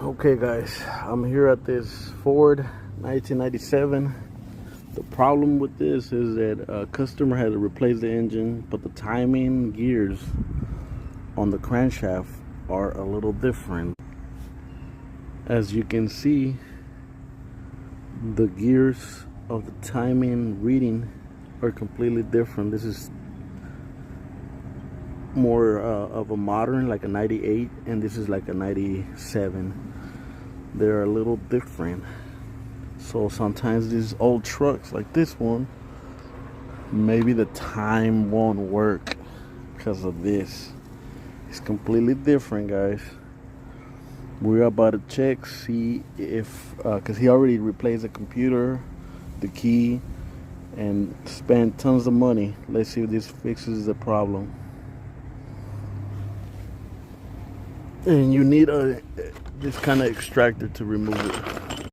Okay guys, I'm here at this Ford 1997. The problem with this is that a customer had to replace the engine, but the timing gears on the crankshaft are a little different. As you can see, the gears of the timing reading are completely different. This is more of a modern, like a 98, and this is like a 97. They're a little different. So sometimes these old trucks like this one, maybe the time won't work because of this. It's completely different, guys. We're about to check, see if because he already replaced the computer, the key, and spent tons of money. Let's see if this fixes the problem. And you need this kind of extractor to remove it.